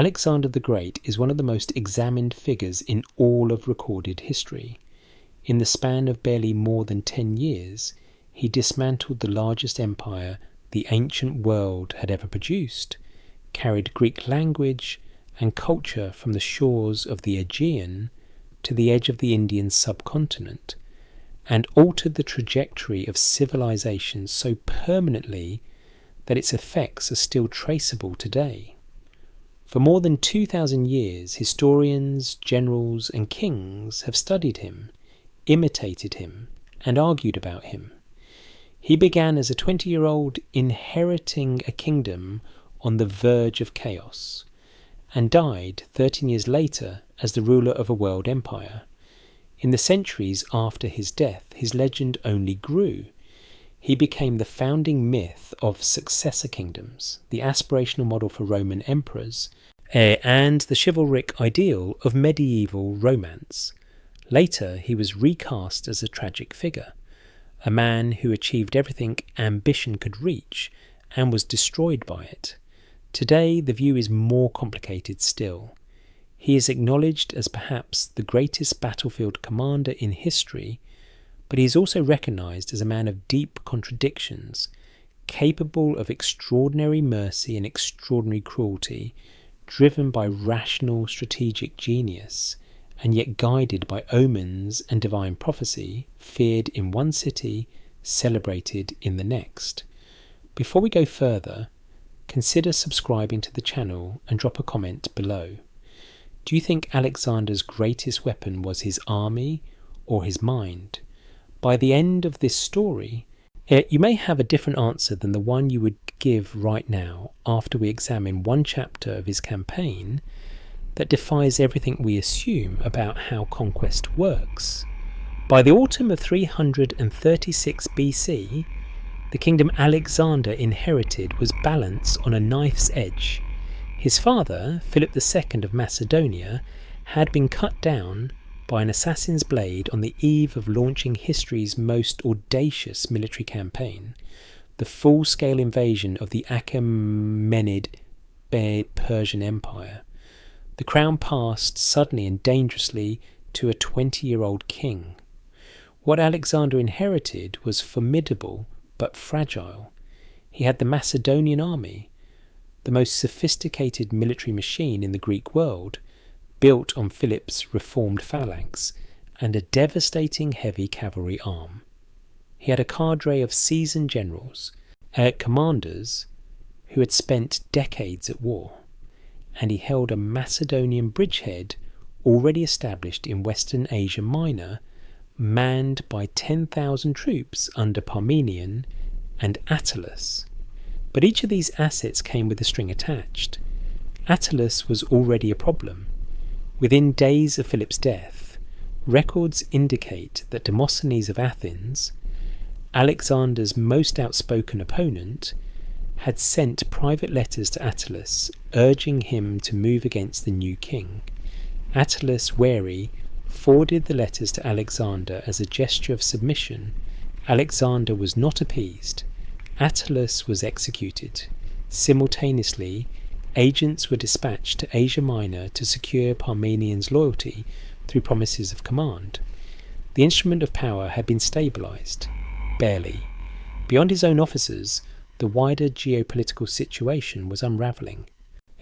Alexander the Great is one of the most examined figures in all of recorded history. In the span of barely more than 10 years, he dismantled the largest empire the ancient world had ever produced, carried Greek language and culture from the shores of the Aegean to the edge of the Indian subcontinent, and altered the trajectory of civilization so permanently that its effects are still traceable today. For more than 2,000 years, historians, generals, and kings have studied him, imitated him, and argued about him. He began as a 20-year-old inheriting a kingdom on the verge of chaos, and died 13 years later as the ruler of a world empire. In the centuries after his death, his legend only grew. He became the founding myth of successor kingdoms, the aspirational model for Roman emperors, and the chivalric ideal of medieval romance. Later, he was recast as a tragic figure, a man who achieved everything ambition could reach and was destroyed by it. Today, the view is more complicated still. He is acknowledged as perhaps the greatest battlefield commander in history, but he is also recognised as a man of deep contradictions, capable of extraordinary mercy and extraordinary cruelty, driven by rational strategic genius, and yet guided by omens and divine prophecy, feared in one city, celebrated in the next. Before we go further, consider subscribing to the channel and drop a comment below. Do you think Alexander's greatest weapon was his army or his mind? By the end of this story, you may have a different answer than the one you would give right now after we examine one chapter of his campaign that defies everything we assume about how conquest works. By the autumn of 336 BC, the kingdom Alexander inherited was balanced on a knife's edge. His father, Philip II of Macedonia, had been cut down by an assassin's blade on the eve of launching history's most audacious military campaign, the full-scale invasion of the Achaemenid Persian Empire. The crown passed suddenly and dangerously to a 20-year-old king. What Alexander inherited was formidable but fragile. He had the Macedonian army, the most sophisticated military machine in the Greek world, built on Philip's reformed phalanx, and a devastating heavy cavalry arm. He had a cadre of seasoned generals, commanders who had spent decades at war, and he held a Macedonian bridgehead already established in Western Asia Minor, manned by 10,000 troops under Parmenion and Attalus. But each of these assets came with a string attached. Attalus was already a problem. Within days of Philip's death, records indicate that Demosthenes of Athens, Alexander's most outspoken opponent, had sent private letters to Attalus urging him to move against the new king. Attalus, wary, forwarded the letters to Alexander as a gesture of submission. Alexander was not appeased. Attalus was executed. Simultaneously, agents were dispatched to Asia Minor to secure Parmenian's loyalty through promises of command. The instrument of power had been stabilised, barely. Beyond his own officers, the wider geopolitical situation was unravelling.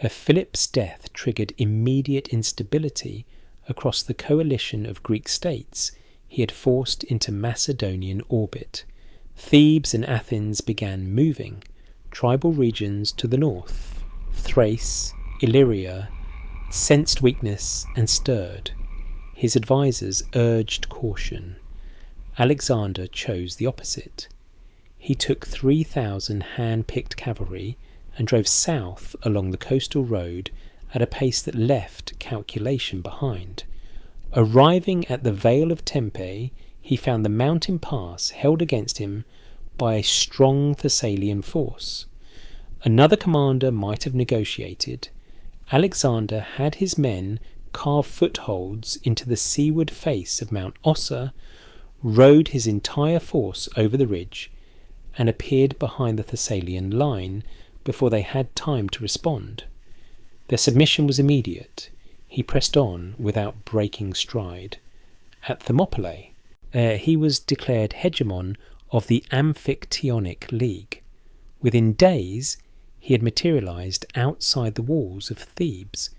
Philip's death triggered immediate instability across the coalition of Greek states he had forced into Macedonian orbit. Thebes and Athens began moving. Tribal regions to the north, Thrace, Illyria, sensed weakness and stirred. His advisers urged caution. Alexander chose the opposite. He took 3,000 hand-picked cavalry and drove south along the coastal road at a pace that left calculation behind. Arriving at the Vale of Tempe, he found the mountain pass held against him by a strong Thessalian force. Another commander might have negotiated. Alexander had his men carve footholds into the seaward face of Mount Ossa, rode his entire force over the ridge, and appeared behind the Thessalian line before they had time to respond. Their submission was immediate. He pressed on without breaking stride. At Thermopylae, he was declared hegemon of the Amphictyonic League. Within days, he had materialized outside the walls of Thebes,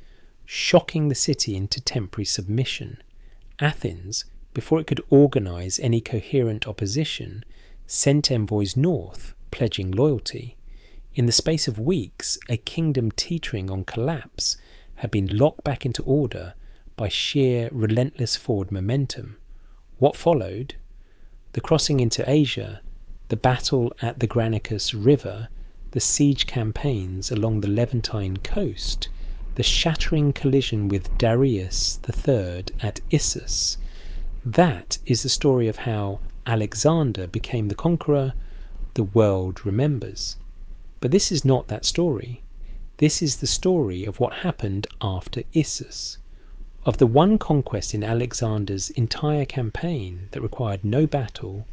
shocking the city into temporary submission. Athens, before it could organize any coherent opposition, sent envoys north, pledging loyalty. In the space of weeks, a kingdom teetering on collapse had been locked back into order by sheer, relentless forward momentum. What followed? The crossing into Asia, the battle at the Granicus River, the siege campaigns along the Levantine coast, the shattering collision with Darius III at Issus. That is the story of how Alexander became the conqueror the world remembers. But this is not that story. This is the story of what happened after Issus, of the one conquest in Alexander's entire campaign that required no battle,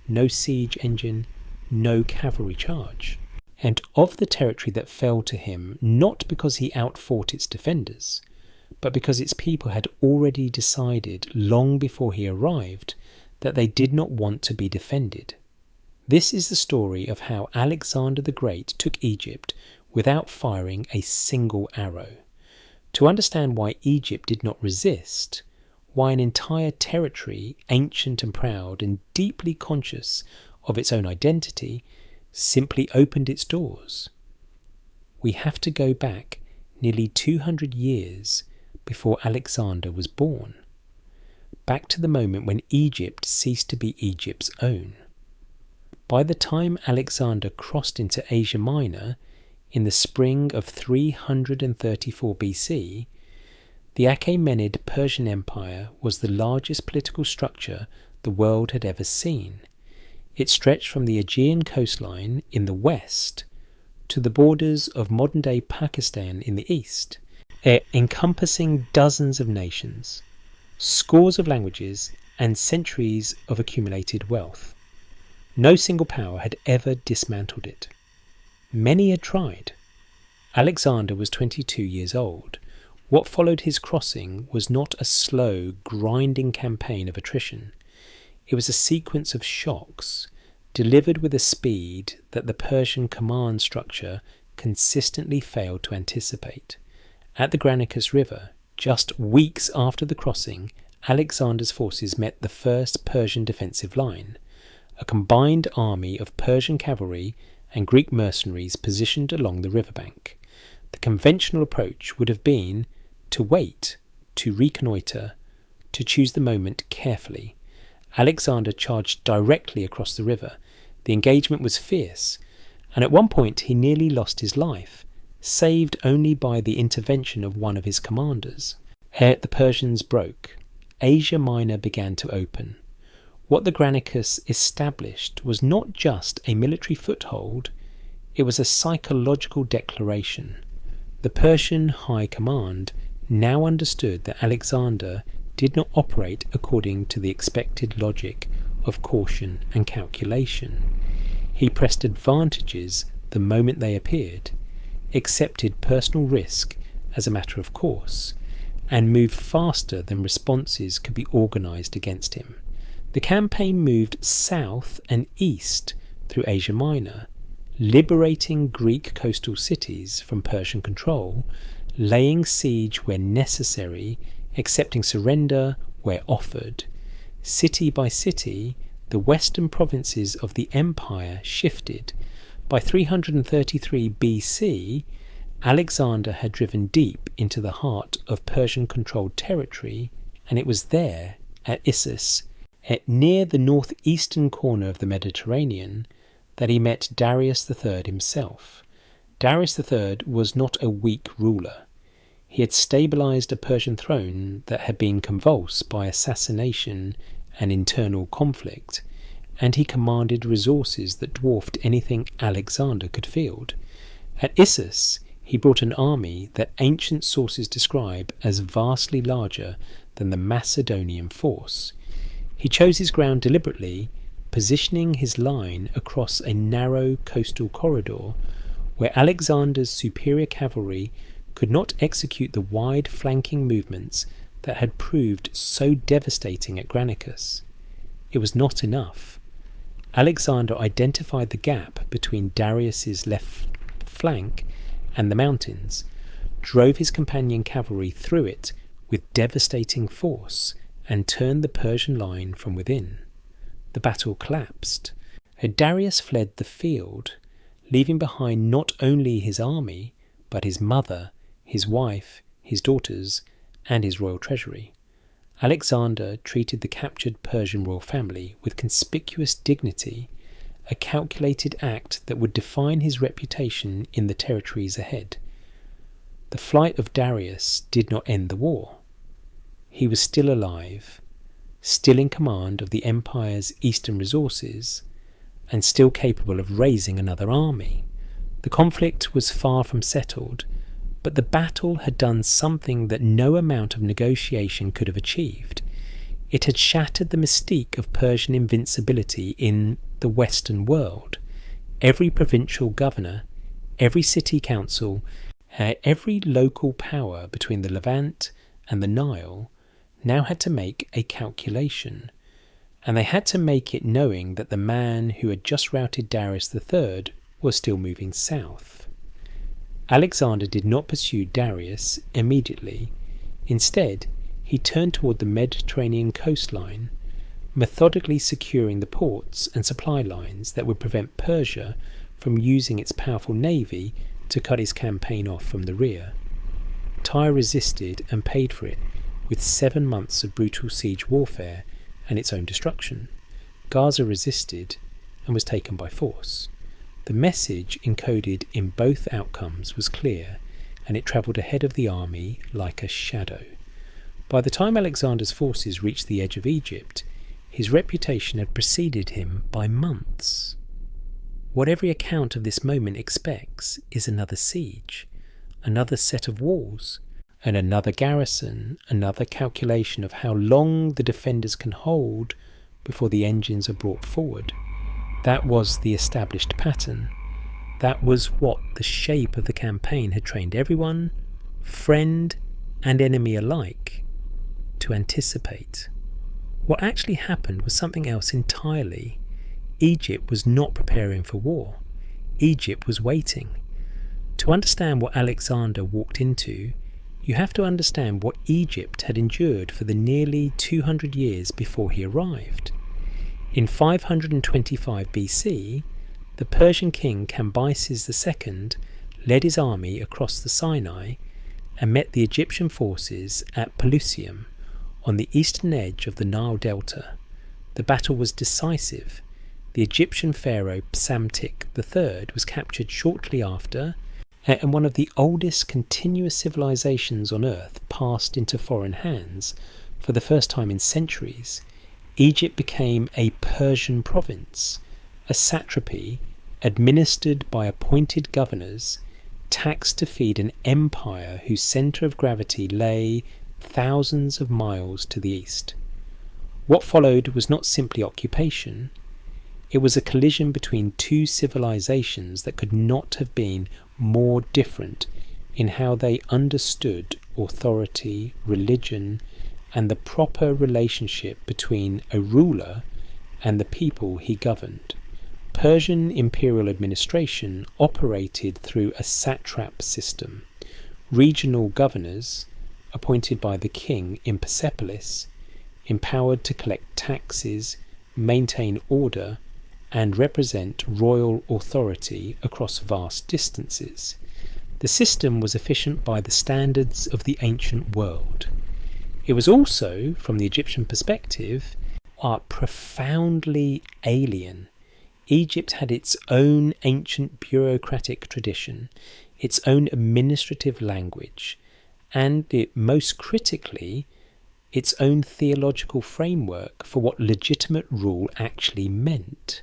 no siege engine, no cavalry charge, and of the territory that fell to him not because he outfought its defenders, but because its people had already decided long before he arrived that they did not want to be defended. This is the story of how Alexander the Great took Egypt without firing a single arrow. To understand why Egypt did not resist, why an entire territory, ancient and proud and deeply conscious of its own identity, simply opened its doors, we have to go back nearly 200 years before Alexander was born, back to the moment when Egypt ceased to be Egypt's own. By the time Alexander crossed into Asia Minor in the spring of 334 BC, the Achaemenid Persian Empire was the largest political structure the world had ever seen. It stretched from the Aegean coastline in the west to the borders of modern-day Pakistan in the east, encompassing dozens of nations, scores of languages, and centuries of accumulated wealth. No single power had ever dismantled it. Many had tried. Alexander was 22 years old. What followed his crossing was not a slow, grinding campaign of attrition. It was a sequence of shocks, delivered with a speed that the Persian command structure consistently failed to anticipate. At the Granicus River, just weeks after the crossing, Alexander's forces met the first Persian defensive line, a combined army of Persian cavalry and Greek mercenaries positioned along the riverbank. The conventional approach would have been to wait, to reconnoitre, to choose the moment carefully. Alexander charged directly across the river. The engagement was fierce, and at one point he nearly lost his life, saved only by the intervention of one of his commanders. Ere the Persians broke, Asia Minor began to open. What the Granicus established was not just a military foothold, it was a psychological declaration. The Persian High Command now understood that Alexander did not operate according to the expected logic of caution and calculation. He pressed advantages the moment they appeared, accepted personal risk as a matter of course, and moved faster than responses could be organised against him. The campaign moved south and east through Asia Minor, liberating Greek coastal cities from Persian control, laying siege where necessary, accepting surrender where offered. City by city, the western provinces of the empire shifted. By 333 BC, Alexander had driven deep into the heart of Persian-controlled territory, and it was there, at Issus, near the northeastern corner of the Mediterranean, that he met Darius III himself. Darius III was not a weak ruler. He had stabilized a Persian throne that had been convulsed by assassination and internal conflict, and he commanded resources that dwarfed anything Alexander could field. At Issus, he brought an army that ancient sources describe as vastly larger than the Macedonian force. He chose his ground deliberately, positioning his line across a narrow coastal corridor where Alexander's superior cavalry could not execute the wide flanking movements that had proved so devastating at Granicus. It was not enough. Alexander identified the gap between Darius's left flank and the mountains, drove his companion cavalry through it with devastating force, and turned the Persian line from within. The battle collapsed. Darius fled the field, leaving behind not only his army, but his mother, his wife, his daughters, and his royal treasury. Alexander treated the captured Persian royal family with conspicuous dignity, a calculated act that would define his reputation in the territories ahead. The flight of Darius did not end the war. He was still alive, still in command of the empire's eastern resources, and still capable of raising another army. The conflict was far from settled, but the battle had done something that no amount of negotiation could have achieved. It had shattered the mystique of Persian invincibility in the Western world. Every provincial governor, every city council, every local power between the Levant and the Nile now had to make a calculation, and they had to make it knowing that the man who had just routed Darius III was still moving south. Alexander did not pursue Darius immediately. Instead, he turned toward the Mediterranean coastline, methodically securing the ports and supply lines that would prevent Persia from using its powerful navy to cut his campaign off from the rear. Tyre resisted and paid for it with 7 months of brutal siege warfare and its own destruction. Gaza resisted and was taken by force. The message encoded in both outcomes was clear, and it travelled ahead of the army like a shadow. By the time Alexander's forces reached the edge of Egypt, his reputation had preceded him by months. What every account of this moment expects is another siege, another set of walls, and another garrison, another calculation of how long the defenders can hold before the engines are brought forward. That was the established pattern. That was what the shape of the campaign had trained everyone, friend and enemy alike, to anticipate. What actually happened was something else entirely. Egypt was not preparing for war. Egypt was waiting. To understand what Alexander walked into, you have to understand what Egypt had endured for the nearly 200 years before he arrived. In 525 BC, the Persian king Cambyses II led his army across the Sinai and met the Egyptian forces at Pelusium, on the eastern edge of the Nile Delta. The battle was decisive. The Egyptian pharaoh Psamtik III was captured shortly after, and one of the oldest continuous civilizations on earth passed into foreign hands. For the first time in centuries, Egypt became a Persian province, a satrapy administered by appointed governors, taxed to feed an empire whose centre of gravity lay thousands of miles to the east. What followed was not simply occupation. It was a collision between two civilizations that could not have been more different in how they understood authority, religion, and the proper relationship between a ruler and the people he governed. Persian imperial administration operated through a satrap system. Regional governors, appointed by the king in Persepolis, empowered to collect taxes, maintain order, and represent royal authority across vast distances. The system was efficient by the standards of the ancient world. It was also, from the Egyptian perspective, profoundly alien. Egypt had its own ancient bureaucratic tradition, its own administrative language, and most critically, its own theological framework for what legitimate rule actually meant.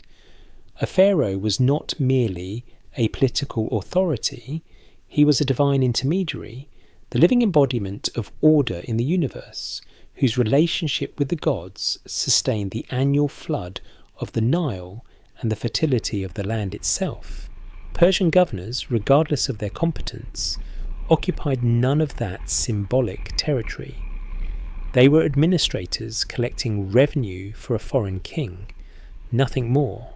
A pharaoh was not merely a political authority, he was a divine intermediary, the living embodiment of order in the universe, whose relationship with the gods sustained the annual flood of the Nile and the fertility of the land itself. Persian governors, regardless of their competence, occupied none of that symbolic territory. They were administrators collecting revenue for a foreign king, nothing more.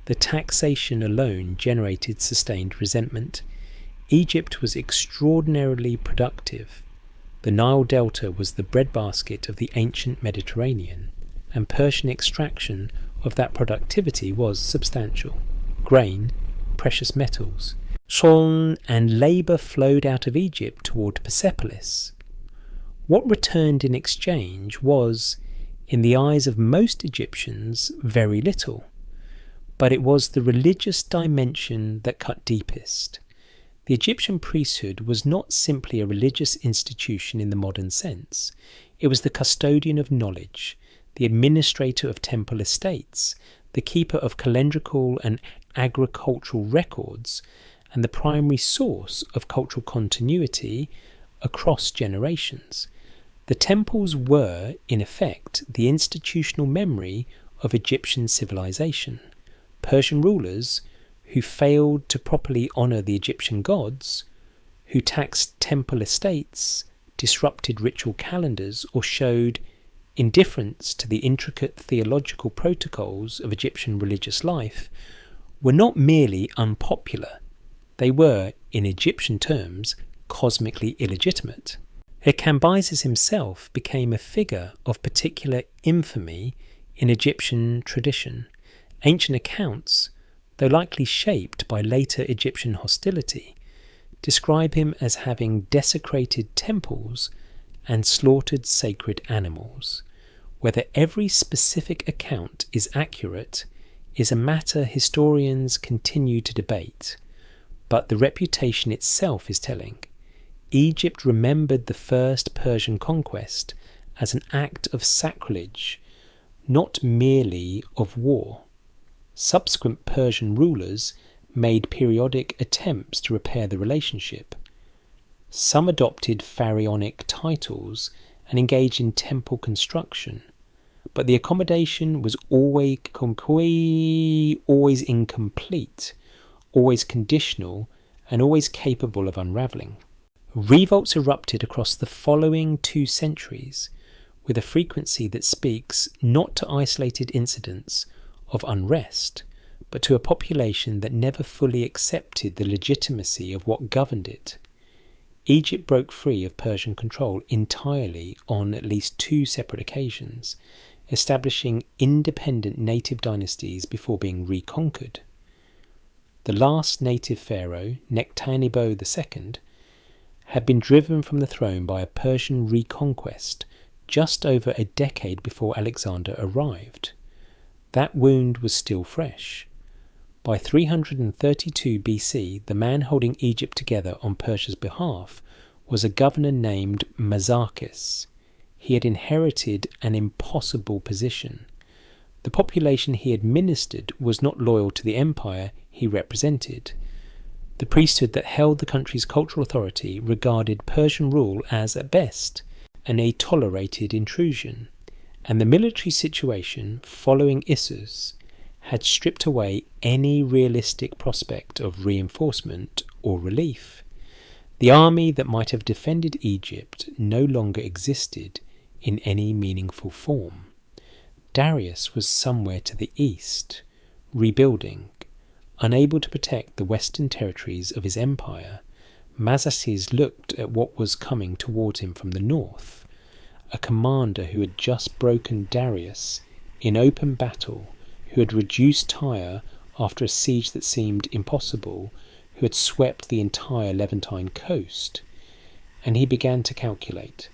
The taxation alone generated sustained resentment. Egypt was extraordinarily productive. The Nile Delta was the breadbasket of the ancient Mediterranean, and Persian extraction of that productivity was substantial. Grain, precious metals, shuln and labour flowed out of Egypt toward Persepolis. What returned in exchange was, in the eyes of most Egyptians, very little. But it was the religious dimension that cut deepest. The Egyptian priesthood was not simply a religious institution in the modern sense. It was the custodian of knowledge, the administrator of temple estates, the keeper of calendrical and agricultural records, and the primary source of cultural continuity across generations. The temples were, in effect, the institutional memory of Egyptian civilization. Persian rulers, who failed to properly honour the Egyptian gods, who taxed temple estates, disrupted ritual calendars, or showed indifference to the intricate theological protocols of Egyptian religious life, were not merely unpopular. They were, in Egyptian terms, cosmically illegitimate. Cambyses himself became a figure of particular infamy in Egyptian tradition. Ancient accounts, though likely shaped by later Egyptian hostility, describe him as having desecrated temples and slaughtered sacred animals. Whether every specific account is accurate is a matter historians continue to debate, but the reputation itself is telling. Egypt remembered the first Persian conquest as an act of sacrilege, not merely of war. Subsequent Persian rulers made periodic attempts to repair the relationship. Some adopted pharaonic titles and engaged in temple construction, but the accommodation was always incomplete, always conditional, and always capable of unravelling. Revolts erupted across the following 2 centuries with a frequency that speaks not to isolated incidents of unrest, but to a population that never fully accepted the legitimacy of what governed it. Egypt broke free of Persian control entirely on at least 2 separate occasions, establishing independent native dynasties before being reconquered. The last native pharaoh, Nectanebo II, had been driven from the throne by a Persian reconquest just over a decade before Alexander arrived. That wound was still fresh. By 332 BC, the man holding Egypt together on Persia's behalf was a governor named Mazarkis. He had inherited an impossible position. The population he administered was not loyal to the empire he represented. The priesthood that held the country's cultural authority regarded Persian rule as, at best, an tolerated intrusion, and the military situation following Issus had stripped away any realistic prospect of reinforcement or relief. The army that might have defended Egypt no longer existed in any meaningful form. Darius was somewhere to the east, rebuilding. Unable to protect the western territories of his empire, Mazarkis looked at what was coming towards him from the north. A commander who had just broken Darius in open battle, who had reduced Tyre after a siege that seemed impossible, who had swept the entire Levantine coast. And he began to calculate.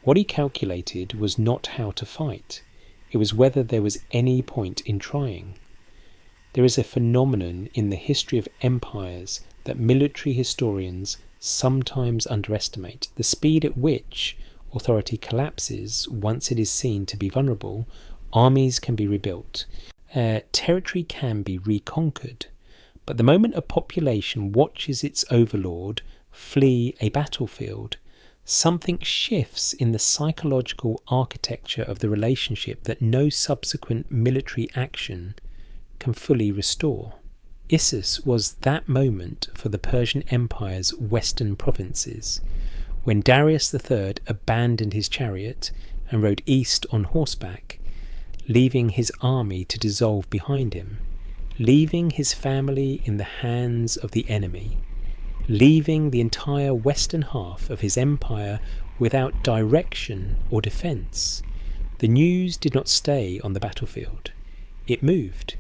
What he calculated was not how to fight. It was whether there was any point in trying. There is a phenomenon in the history of empires that military historians sometimes underestimate: the speed at which authority collapses once it is seen to be vulnerable. Armies can be rebuilt. Territory can be reconquered. But the moment a population watches its overlord flee a battlefield, something shifts in the psychological architecture of the relationship that no subsequent military action can fully restore. Issus was that moment for the Persian Empire's western provinces, when Darius III abandoned his chariot and rode east on horseback, leaving his army to dissolve behind him, leaving his family in the hands of the enemy, leaving the entire western half of his empire without direction or defence. The news did not stay on the battlefield. It moved.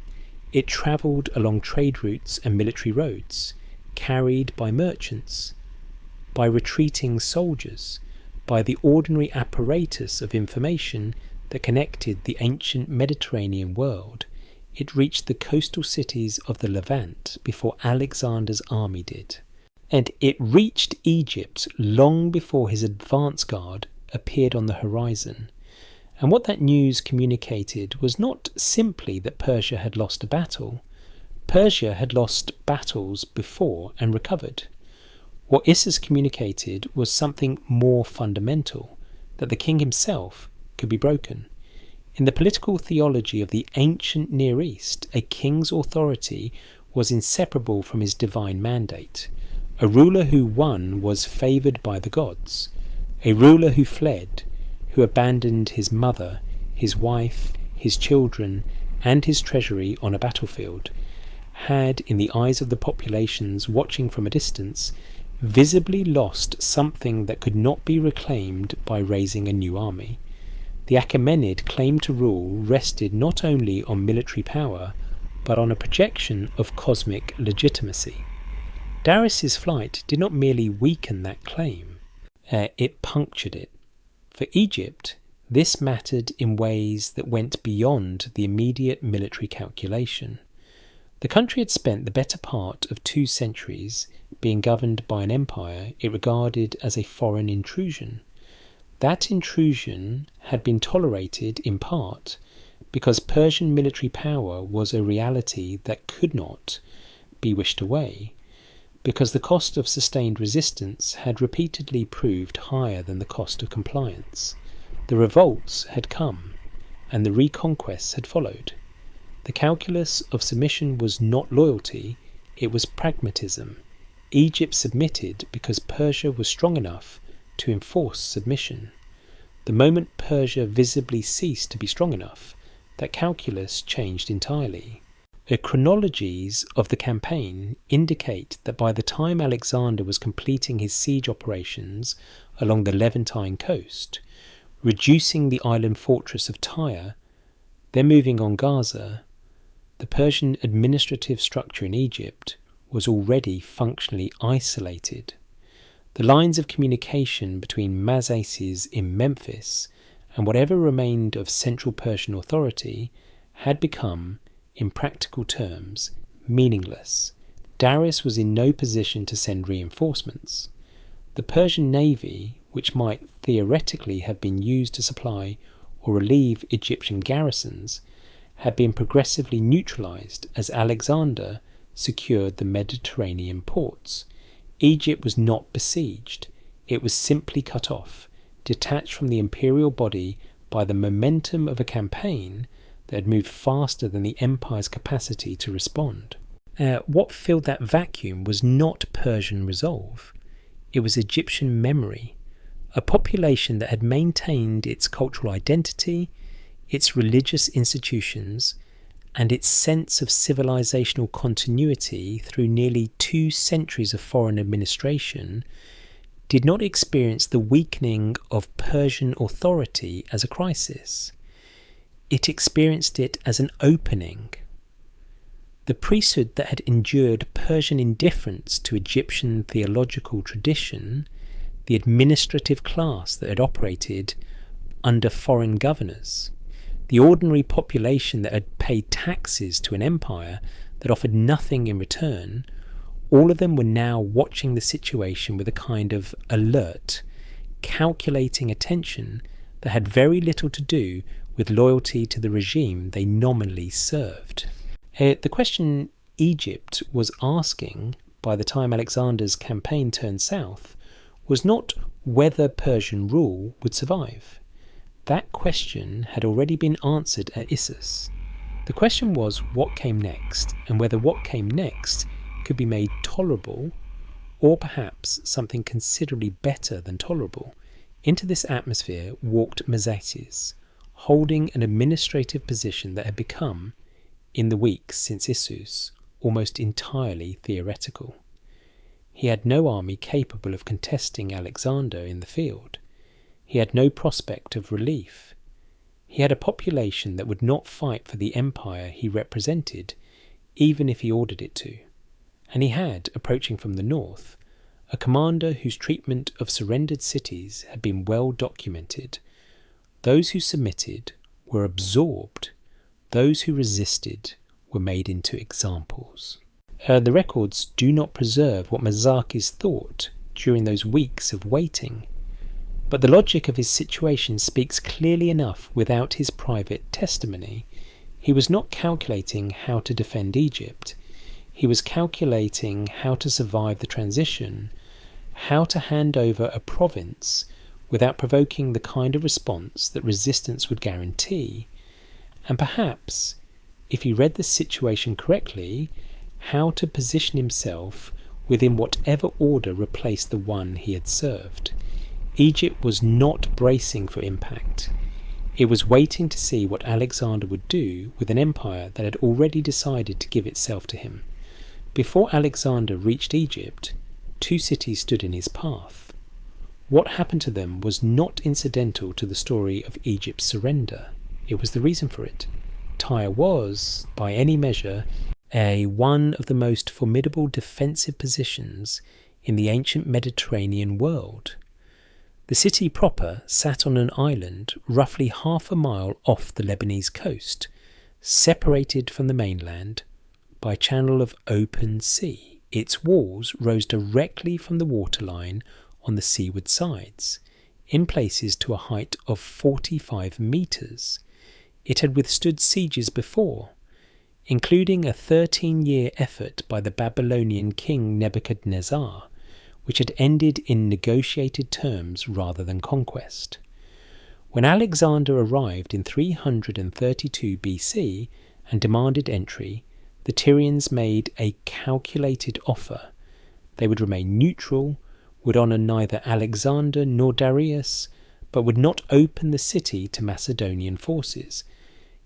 It travelled along trade routes and military roads, carried by merchants, by retreating soldiers, by the ordinary apparatus of information that connected the ancient Mediterranean world. It reached the coastal cities of the Levant before Alexander's army did. And it reached Egypt long before his advance guard appeared on the horizon. And what that news communicated was not simply that Persia had lost a battle. Persia had lost battles before and recovered. What Issus communicated was something more fundamental, that the king himself could be broken. In the political theology of the ancient Near East, a king's authority was inseparable from his divine mandate. A ruler who won was favoured by the gods. A ruler who fled, who abandoned his mother, his wife, his children, and his treasury on a battlefield, had, in the eyes of the populations watching from a distance, visibly lost something that could not be reclaimed by raising a new army. The Achaemenid claim to rule rested not only on military power, but on a projection of cosmic legitimacy. Darius's flight did not merely weaken that claim, it punctured it. For Egypt, this mattered in ways that went beyond the immediate military calculation. The country had spent the better part of 2 centuries being governed by an empire it regarded as a foreign intrusion. That intrusion had been tolerated in part because Persian military power was a reality that could not be wished away, because the cost of sustained resistance had repeatedly proved higher than the cost of compliance. The revolts had come, and the reconquests had followed. The calculus of submission was not loyalty, it was pragmatism. Egypt submitted because Persia was strong enough to enforce submission. The moment Persia visibly ceased to be strong enough, that calculus changed entirely. The chronologies of the campaign indicate that by the time Alexander was completing his siege operations along the Levantine coast, reducing the island fortress of Tyre, then moving on Gaza, the Persian administrative structure in Egypt was already functionally isolated. The lines of communication between Mazaces in Memphis and whatever remained of Central Persian authority had become, in practical terms, meaningless. Darius was in no position to send reinforcements. The Persian navy, which might theoretically have been used to supply or relieve Egyptian garrisons, had been progressively neutralized as Alexander secured the Mediterranean ports. Egypt was not besieged, it was simply cut off, detached from the imperial body by the momentum of a campaign that had moved faster than the empire's capacity to respond. What filled that vacuum was not Persian resolve, it was Egyptian memory, a population that had maintained its cultural identity, its religious institutions, and its sense of civilizational continuity through nearly 2 centuries of foreign administration, did not experience the weakening of Persian authority as a crisis. It experienced it as an opening. The priesthood that had endured Persian indifference to Egyptian theological tradition, the administrative class that had operated under foreign governors, the ordinary population that had paid taxes to an empire that offered nothing in return, all of them were now watching the situation with a kind of alert, calculating attention that had very little to do with loyalty to the regime they nominally served. The question Egypt was asking by the time Alexander's campaign turned south was not whether Persian rule would survive. That question had already been answered at Issus. The question was what came next, and whether what came next could be made tolerable, or perhaps something considerably better than tolerable. Into this atmosphere walked Mazates, holding an administrative position that had become, in the weeks since Issus, almost entirely theoretical. He had no army capable of contesting Alexander in the field. He had no prospect of relief. He had a population that would not fight for the empire he represented, even if he ordered it to. And he had, approaching from the north, a commander whose treatment of surrendered cities had been well documented. Those who submitted were absorbed. Those who resisted were made into examples. The records do not preserve what Mazates thought during those weeks of waiting, but the logic of his situation speaks clearly enough without his private testimony. He was not calculating how to defend Egypt. He was calculating how to survive the transition, how to hand over a province without provoking the kind of response that resistance would guarantee, and perhaps, if he read the situation correctly, how to position himself within whatever order replaced the one he had served. Egypt was not bracing for impact. It was waiting to see what Alexander would do with an empire that had already decided to give itself to him. Before Alexander reached Egypt, 2 cities stood in his path. What happened to them was not incidental to the story of Egypt's surrender. It was the reason for it. Tyre was, by any measure, one of the most formidable defensive positions in the ancient Mediterranean world. The city proper sat on an island roughly half a mile off the Lebanese coast, separated from the mainland by a channel of open sea. Its walls rose directly from the waterline on the seaward sides, in places to a height of 45 metres. It had withstood sieges before, including a 13-year effort by the Babylonian king Nebuchadnezzar, which had ended in negotiated terms rather than conquest. When Alexander arrived in 332 BC and demanded entry, the Tyrians made a calculated offer. They would remain neutral, would honour neither Alexander nor Darius, but would not open the city to Macedonian forces.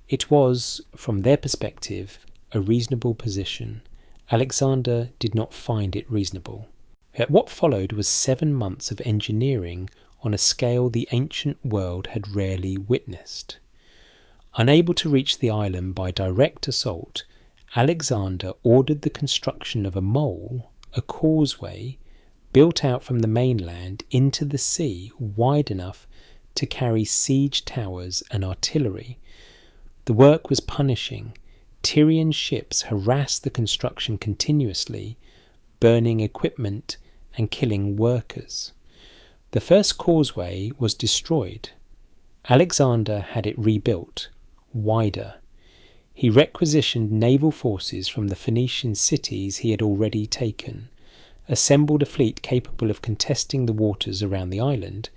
It was, from their perspective, a reasonable position. Alexander did not find it reasonable. What followed was 7 months of engineering on a scale the ancient world had rarely witnessed. Unable to reach the island by direct assault, Alexander ordered the construction of a mole, a causeway, built out from the mainland into the sea wide enough to carry siege towers and artillery. The work was punishing. Tyrian ships harassed the construction continuously, burning equipment and killing workers. The first causeway was destroyed. Alexander had it rebuilt, wider. He requisitioned naval forces from the Phoenician cities he had already taken, assembled a fleet capable of contesting the waters around the island,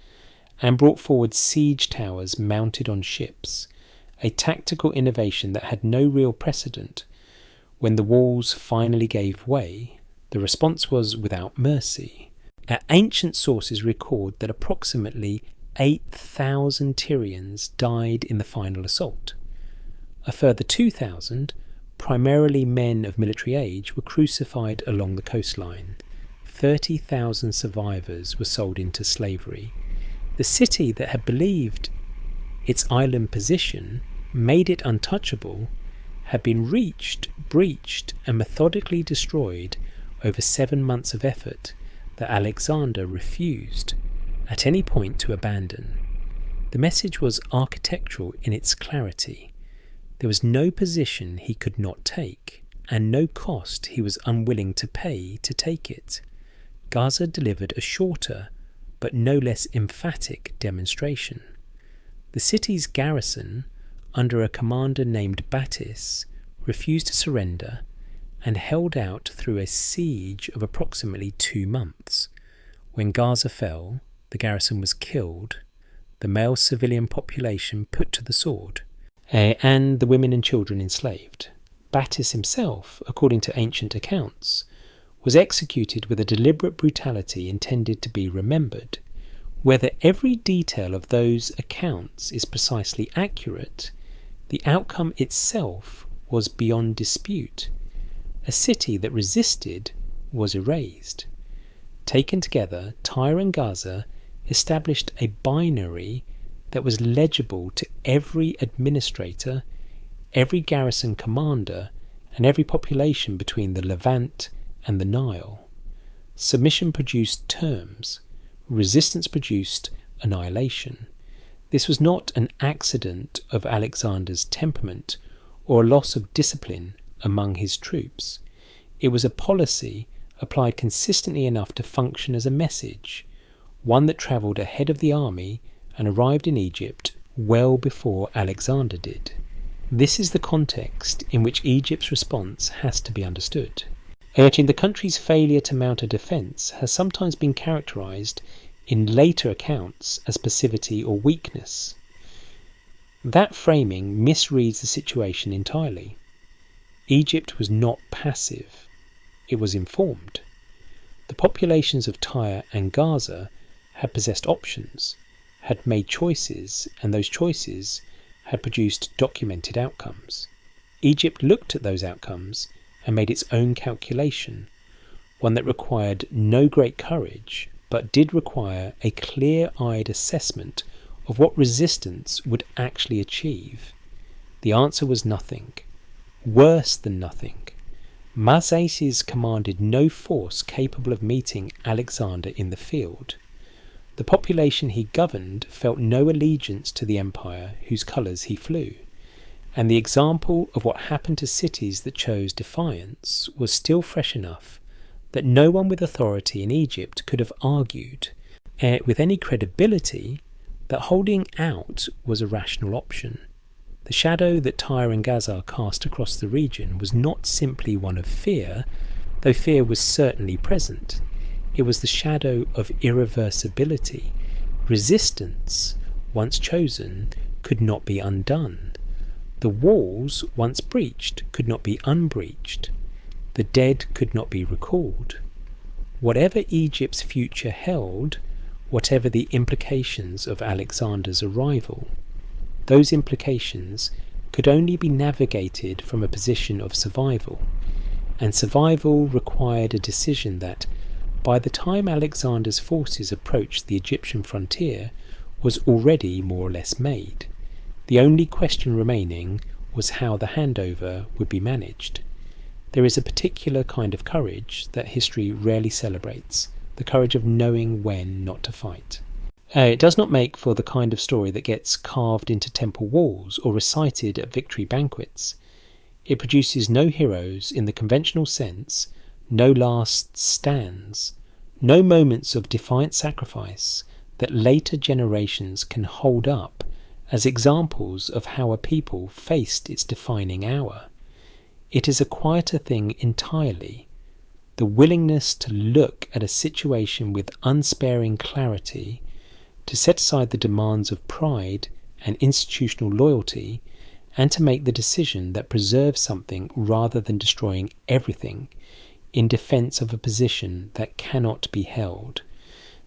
and brought forward siege towers mounted on ships, a tactical innovation that had no real precedent. When the walls finally gave way, the response was without mercy. Our ancient sources record that approximately 8,000 Tyrians died in the final assault. A further 2,000, primarily men of military age, were crucified along the coastline. 30,000 survivors were sold into slavery. The city that had believed its island position made it untouchable had been breached and methodically destroyed over 7 months of effort that Alexander refused at any point to abandon. The message was architectural in its clarity. There was no position he could not take, and no cost he was unwilling to pay to take it. Gaza delivered a shorter, but no less emphatic demonstration. The city's garrison, under a commander named Battis, refused to surrender and held out through a siege of approximately 2 months. When Gaza fell, the garrison was killed, the male civilian population put to the sword, and the women and children enslaved. Battus himself, according to ancient accounts, was executed with a deliberate brutality intended to be remembered. Whether every detail of those accounts is precisely accurate, the outcome itself was beyond dispute. A city that resisted was erased. Taken together, Tyre and Gaza established a binary that was legible to every administrator, every garrison commander, and every population between the Levant and the Nile. Submission produced terms. Resistance produced annihilation. This was not an accident of Alexander's temperament or a loss of discipline among his troops. It was a policy applied consistently enough to function as a message, one that travelled ahead of the army and arrived in Egypt well before Alexander did. This is the context in which Egypt's response has to be understood. The country's failure to mount a defence has sometimes been characterised in later accounts as passivity or weakness. That framing misreads the situation entirely. Egypt was not passive, it was informed. The populations of Tyre and Gaza had possessed options, had made choices, and those choices had produced documented outcomes. Egypt looked at those outcomes and made its own calculation, one that required no great courage, but did require a clear-eyed assessment of what resistance would actually achieve. The answer was nothing. Worse than nothing. Mazaces commanded no force capable of meeting Alexander in the field. The population he governed felt no allegiance to the empire whose colours he flew, and the example of what happened to cities that chose defiance was still fresh enough that no one with authority in Egypt could have argued, with any credibility, that holding out was a rational option. The shadow that Tyre and Gaza cast across the region was not simply one of fear, though fear was certainly present. It was the shadow of irreversibility. Resistance, once chosen, could not be undone. The walls, once breached, could not be unbreached. The dead could not be recalled. Whatever Egypt's future held, whatever the implications of Alexander's arrival, those implications could only be navigated from a position of survival, and survival required a decision that, by the time Alexander's forces approached the Egyptian frontier, was already more or less made. The only question remaining was how the handover would be managed. There is a particular kind of courage that history rarely celebrates, the courage of knowing when not to fight. It does not make for the kind of story that gets carved into temple walls or recited at victory banquets. It produces no heroes in the conventional sense, no last stands, no moments of defiant sacrifice that later generations can hold up as examples of how a people faced its defining hour. It is a quieter thing entirely, the willingness to look at a situation with unsparing clarity, to set aside the demands of pride and institutional loyalty, and to make the decision that preserves something rather than destroying everything in defence of a position that cannot be held.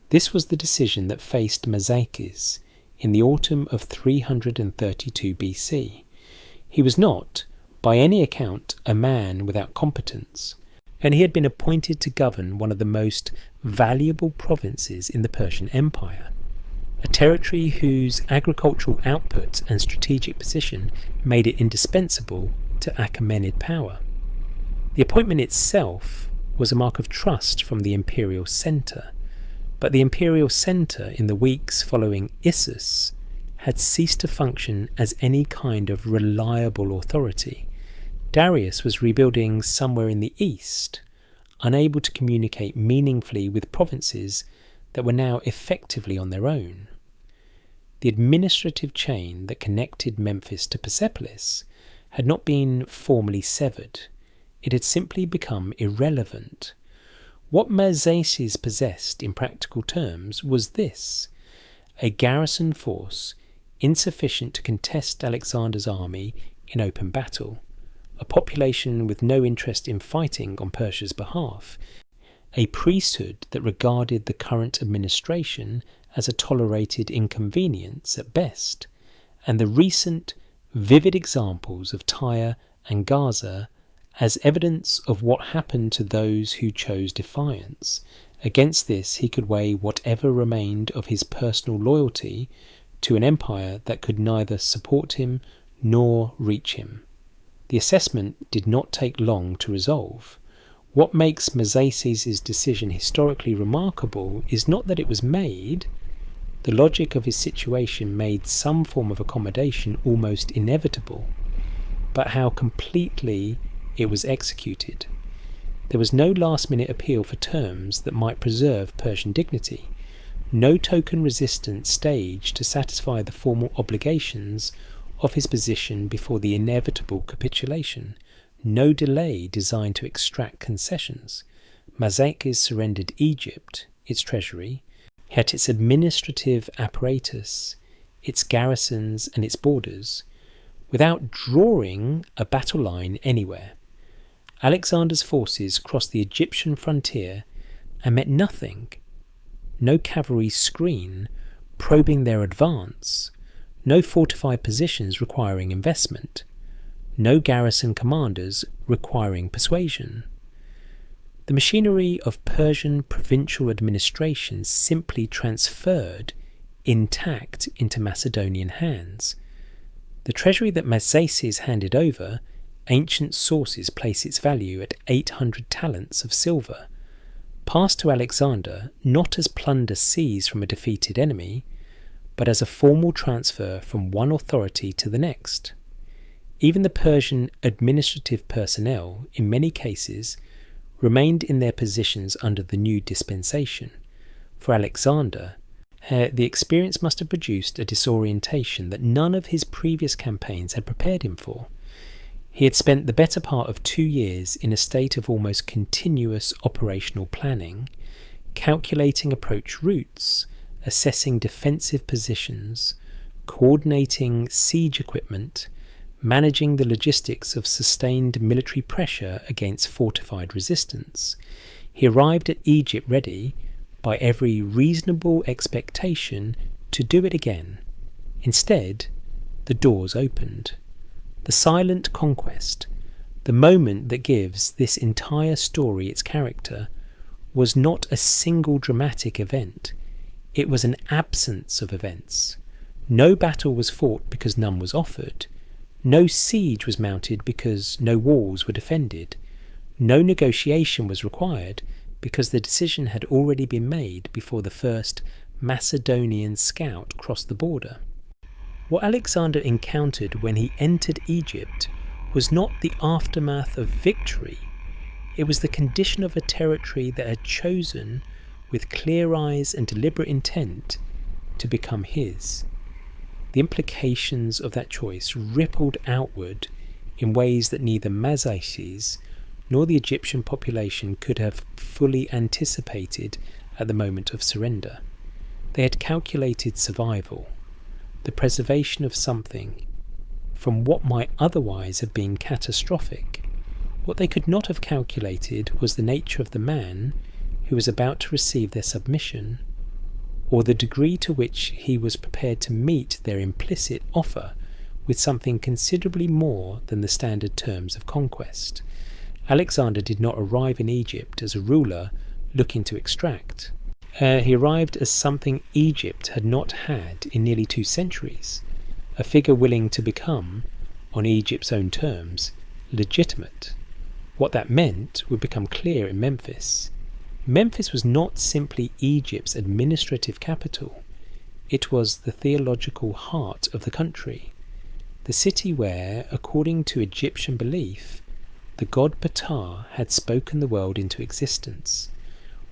This was the decision that faced Mazaces in the autumn of 332 BC. He was not, by any account, a man without competence, and he had been appointed to govern one of the most valuable provinces in the Persian Empire, a territory whose agricultural output and strategic position made it indispensable to Achaemenid power. The appointment itself was a mark of trust from the imperial centre, but the imperial centre in the weeks following Issus had ceased to function as any kind of reliable authority. Darius was rebuilding somewhere in the east, unable to communicate meaningfully with provinces that were now effectively on their own. The administrative chain that connected Memphis to Persepolis had not been formally severed. It had simply become irrelevant. What Mazaces possessed in practical terms was this: a garrison force insufficient to contest Alexander's army in open battle, a population with no interest in fighting on Persia's behalf, a priesthood that regarded the current administration as a tolerated inconvenience at best, and the recent, vivid examples of Tyre and Gaza as evidence of what happened to those who chose defiance. Against this he could weigh whatever remained of his personal loyalty to an empire that could neither support him nor reach him. The assessment did not take long to resolve. What makes Mazaces' decision historically remarkable is not that it was made. The logic of his situation made some form of accommodation almost inevitable, but how completely it was executed. There was no last-minute appeal for terms that might preserve Persian dignity, no token resistance staged to satisfy the formal obligations of his position before the inevitable capitulation, no delay designed to extract concessions. Mazaces surrendered Egypt, its treasury, yet its administrative apparatus, its garrisons and its borders, without drawing a battle line anywhere. Alexander's forces crossed the Egyptian frontier and met nothing. No cavalry screen probing their advance, no fortified positions requiring investment, no garrison commanders requiring persuasion. The machinery of Persian provincial administration simply transferred intact into Macedonian hands. The treasury that Mazaces handed over, ancient sources place its value at 800 talents of silver, passed to Alexander not as plunder seized from a defeated enemy, but as a formal transfer from one authority to the next. Even the Persian administrative personnel, in many cases, remained in their positions under the new dispensation. For Alexander, the experience must have produced a disorientation that none of his previous campaigns had prepared him for. He had spent the better part of 2 years in a state of almost continuous operational planning, calculating approach routes, assessing defensive positions, coordinating siege equipment, managing the logistics of sustained military pressure against fortified resistance. He arrived at Egypt ready, by every reasonable expectation, to do it again. Instead, the doors opened. The silent conquest, the moment that gives this entire story its character, was not a single dramatic event. It was an absence of events. No battle was fought because none was offered. No siege was mounted because no walls were defended. No negotiation was required because the decision had already been made before the first Macedonian scout crossed the border. What Alexander encountered when he entered Egypt was not the aftermath of victory. It was the condition of a territory that had chosen, with clear eyes and deliberate intent, to become his. The implications of that choice rippled outward in ways that neither Mazaces nor the Egyptian population could have fully anticipated at the moment of surrender. They had calculated survival, the preservation of something, from what might otherwise have been catastrophic. What they could not have calculated was the nature of the man who was about to receive their submission, or the degree to which he was prepared to meet their implicit offer with something considerably more than the standard terms of conquest. Alexander did not arrive in Egypt as a ruler looking to extract. He arrived as something Egypt had not had in nearly 2 centuries, a figure willing to become, on Egypt's own terms, legitimate. What that meant would become clear in Memphis. Memphis was not simply Egypt's administrative capital, it was the theological heart of the country, the city where, according to Egyptian belief, the god Ptah had spoken the world into existence,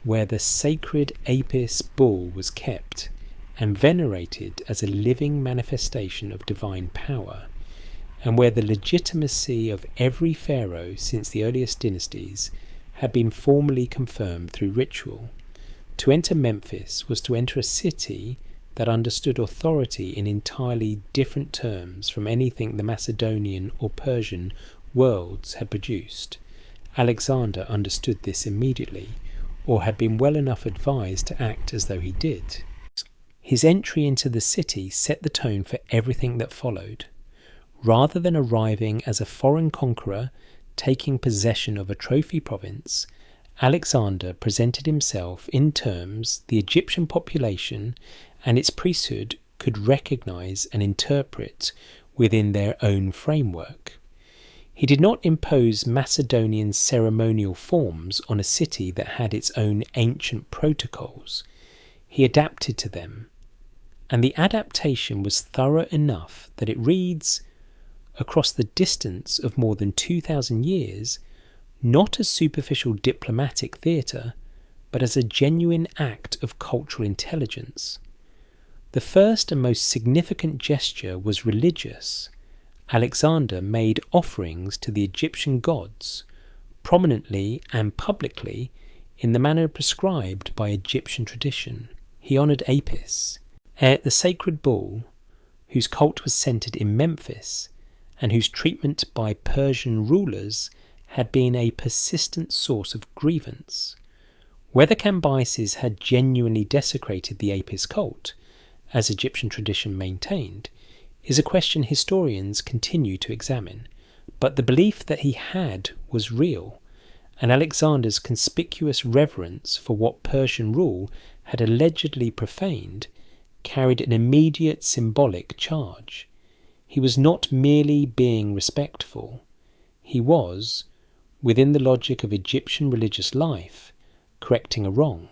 where the sacred Apis bull was kept and venerated as a living manifestation of divine power, and where the legitimacy of every pharaoh since the earliest dynasties had been formally confirmed through ritual. To enter Memphis was to enter a city that understood authority in entirely different terms from anything the Macedonian or Persian worlds had produced. Alexander understood this immediately, or had been well enough advised to act as though he did. His entry into the city set the tone for everything that followed. Rather than arriving as a foreign conqueror, taking possession of a trophy province, Alexander presented himself in terms the Egyptian population and its priesthood could recognize and interpret within their own framework. He did not impose Macedonian ceremonial forms on a city that had its own ancient protocols. He adapted to them, and the adaptation was thorough enough that it reads, across the distance of more than 2,000 years, not as superficial diplomatic theatre, but as a genuine act of cultural intelligence. The first and most significant gesture was religious. Alexander made offerings to the Egyptian gods, prominently and publicly in the manner prescribed by Egyptian tradition. He honoured Apis, the sacred bull, whose cult was centred in Memphis, and whose treatment by Persian rulers had been a persistent source of grievance. Whether Cambyses had genuinely desecrated the Apis cult, as Egyptian tradition maintained, is a question historians continue to examine, but the belief that he had was real, and Alexander's conspicuous reverence for what Persian rule had allegedly profaned carried an immediate symbolic charge. He was not merely being respectful. He was, within the logic of Egyptian religious life, correcting a wrong.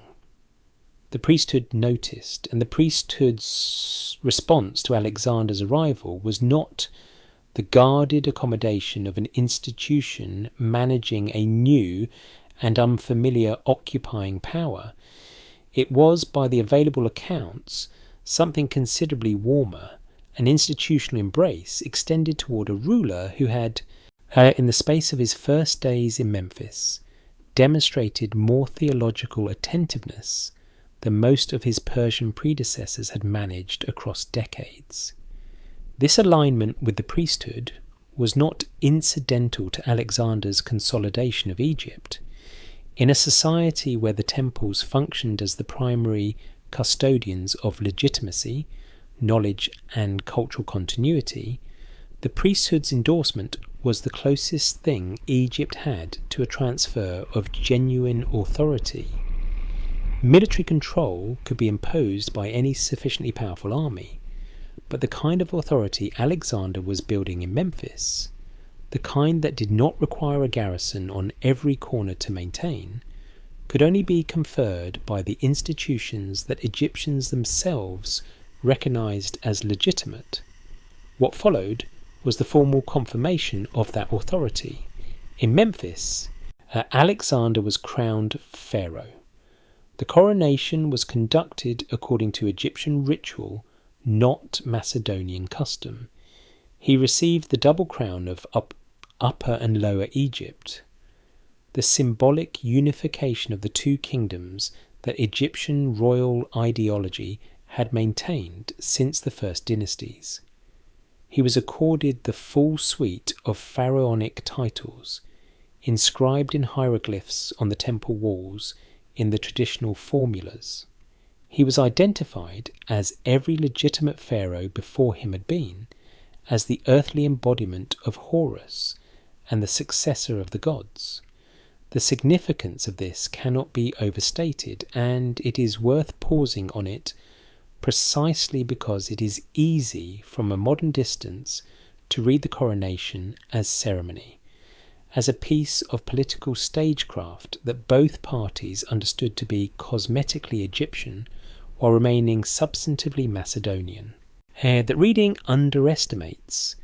The priesthood noticed, and the priesthood's response to Alexander's arrival was not the guarded accommodation of an institution managing a new and unfamiliar occupying power. It was, by the available accounts, something considerably warmer, an institutional embrace extended toward a ruler who had, in the space of his first days in Memphis, demonstrated more theological attentiveness than most of his Persian predecessors had managed across decades. This alignment with the priesthood was not incidental to Alexander's consolidation of Egypt. In a society where the temples functioned as the primary custodians of legitimacy, knowledge and cultural continuity, the priesthood's endorsement was the closest thing Egypt had to a transfer of genuine authority. Military control could be imposed by any sufficiently powerful army, but the kind of authority Alexander was building in Memphis, the kind that did not require a garrison on every corner to maintain, could only be conferred by the institutions that Egyptians themselves recognized as legitimate. What followed was the formal confirmation of that authority. In Memphis, Alexander was crowned pharaoh. The coronation was conducted according to Egyptian ritual, not Macedonian custom. He received the double crown of Upper and Lower Egypt, the symbolic unification of the two kingdoms that Egyptian royal ideology had maintained since the first dynasties. He was accorded the full suite of pharaonic titles, inscribed in hieroglyphs on the temple walls in the traditional formulas. He was identified, as every legitimate pharaoh before him had been, as the earthly embodiment of Horus and the successor of the gods. The significance of this cannot be overstated, and it is worth pausing on it precisely because it is easy from a modern distance to read the coronation as ceremony, as a piece of political stagecraft that both parties understood to be cosmetically Egyptian while remaining substantively Macedonian. That reading underestimates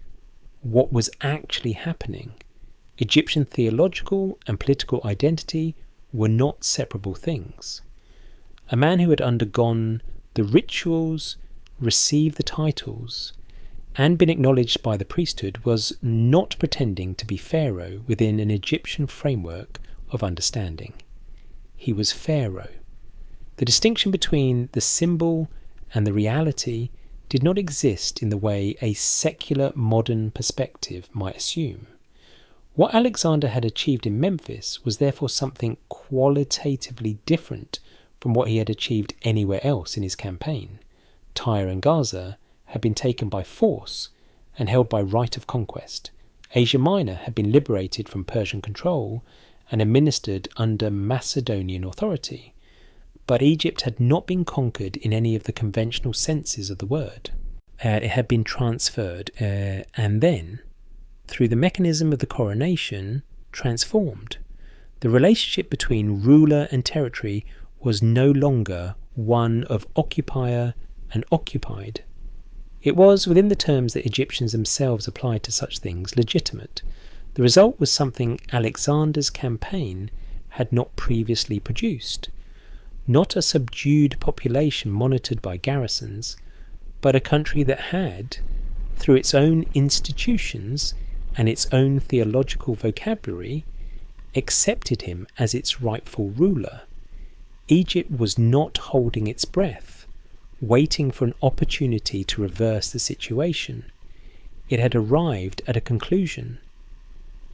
what was actually happening. Egyptian theological and political identity were not separable things. A man who had undergone the rituals, received the titles, and been acknowledged by the priesthood was not pretending to be pharaoh within an Egyptian framework of understanding. He was pharaoh. The distinction between the symbol and the reality did not exist in the way a secular modern perspective might assume. What Alexander had achieved in Memphis was therefore something qualitatively different from what he had achieved anywhere else in his campaign. Tyre and Gaza had been taken by force and held by right of conquest. Asia Minor had been liberated from Persian control and administered under Macedonian authority. But Egypt had not been conquered in any of the conventional senses of the word. It had been transferred and then, through the mechanism of the coronation, transformed. The relationship between ruler and territory was no longer one of occupier and occupied. It was, within the terms that Egyptians themselves applied to such things, legitimate. The result was something Alexander's campaign had not previously produced. Not a subdued population monitored by garrisons, but a country that had, through its own institutions and its own theological vocabulary, accepted him as its rightful ruler. Egypt was not holding its breath, waiting for an opportunity to reverse the situation. It had arrived at a conclusion,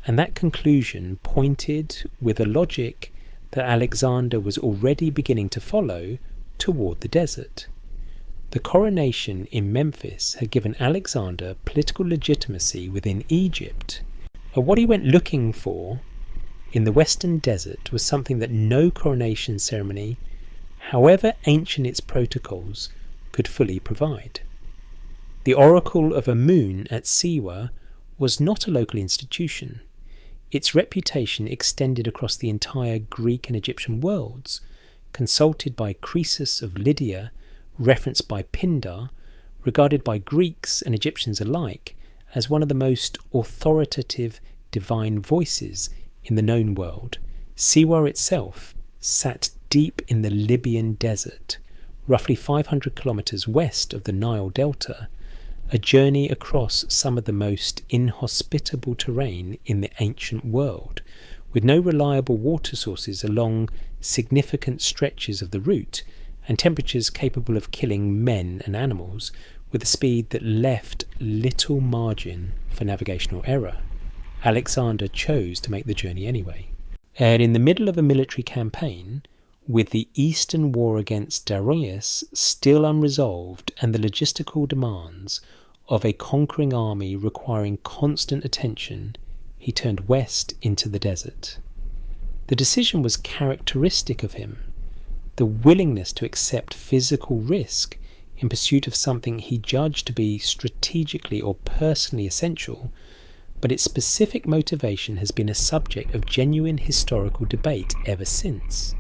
and that conclusion pointed, with a logic that Alexander was already beginning to follow, toward the desert. The coronation in Memphis had given Alexander political legitimacy within Egypt, and what he went looking for in the western desert was something that no coronation ceremony, however ancient its protocols, could fully provide. The oracle of Amun at Siwa was not a local institution. Its reputation extended across the entire Greek and Egyptian worlds, consulted by Croesus of Lydia, referenced by Pindar, regarded by Greeks and Egyptians alike as one of the most authoritative divine voices in the known world. Siwa itself sat deep in the Libyan desert, roughly 500 kilometers west of the Nile Delta, a journey across some of the most inhospitable terrain in the ancient world, with no reliable water sources along significant stretches of the route, and temperatures capable of killing men and animals with a speed that left little margin for navigational error. Alexander chose to make the journey anyway. And in the middle of a military campaign, with the Eastern War against Darius still unresolved and the logistical demands of a conquering army requiring constant attention, he turned west into the desert. The decision was characteristic of him, the willingness to accept physical risk in pursuit of something he judged to be strategically or personally essential, but its specific motivation has been a subject of genuine historical debate ever since.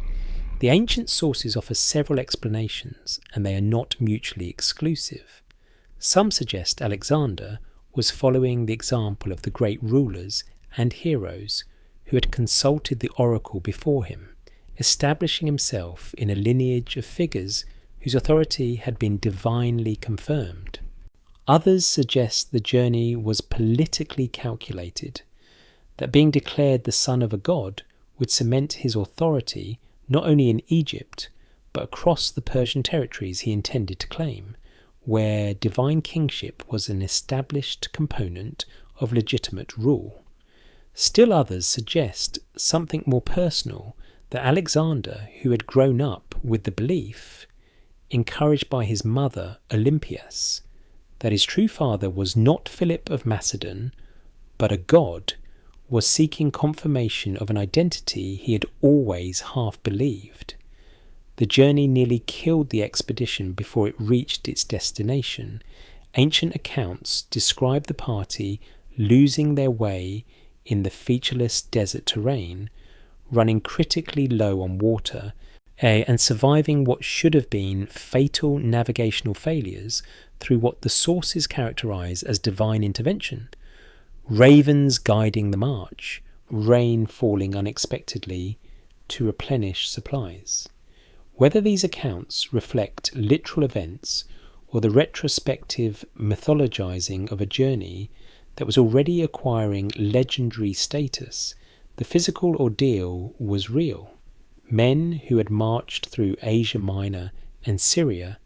The ancient sources offer several explanations, and they are not mutually exclusive. Some suggest Alexander was following the example of the great rulers and heroes who had consulted the oracle before him, establishing himself in a lineage of figures whose authority had been divinely confirmed. Others suggest the journey was politically calculated, that being declared the son of a god would cement his authority not only in Egypt, but across the Persian territories he intended to claim, where divine kingship was an established component of legitimate rule. Still others suggest something more personal, that Alexander, who had grown up with the belief, encouraged by his mother Olympias, that his true father was not Philip of Macedon, but a god, was seeking confirmation of an identity he had always half believed. The journey nearly killed the expedition before it reached its destination. Ancient accounts describe the party losing their way in the featureless desert terrain, running critically low on water, and surviving what should have been fatal navigational failures through what the sources characterize as divine intervention. Ravens guiding the march, rain falling unexpectedly to replenish supplies. Whether these accounts reflect literal events or the retrospective mythologizing of a journey that was already acquiring legendary status, the physical ordeal was real. Men who had marched through Asia Minor and Syria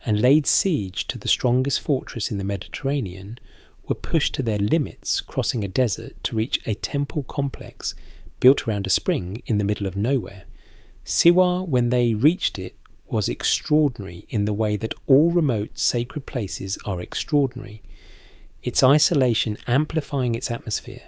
and laid siege to the strongest fortress in the Mediterranean were pushed to their limits, crossing a desert to reach a temple complex built around a spring in the middle of nowhere. Siwa, when they reached it, was extraordinary in the way that all remote sacred places are extraordinary, its isolation amplifying its atmosphere,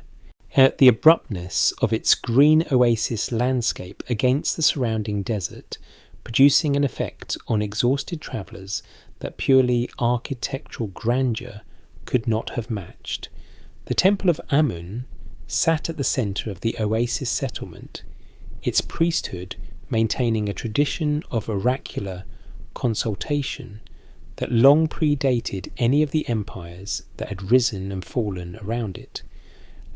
the abruptness of its green oasis landscape against the surrounding desert, producing an effect on exhausted travellers that purely architectural grandeur could not have matched. The Temple of Amun sat at the centre of the oasis settlement, its priesthood maintaining a tradition of oracular consultation that long predated any of the empires that had risen and fallen around it.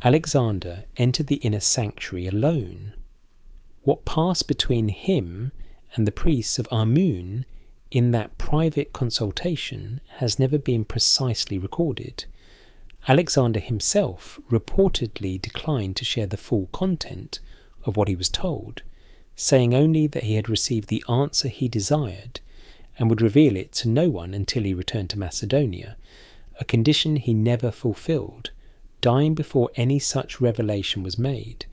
Alexander entered the inner sanctuary alone. What passed between him and the priests of Amun in that private consultation has never been precisely recorded. Alexander himself reportedly declined to share the full content of what he was told, saying only that he had received the answer he desired and would reveal it to no one until he returned to Macedonia, a condition he never fulfilled, dying before any such revelation was made.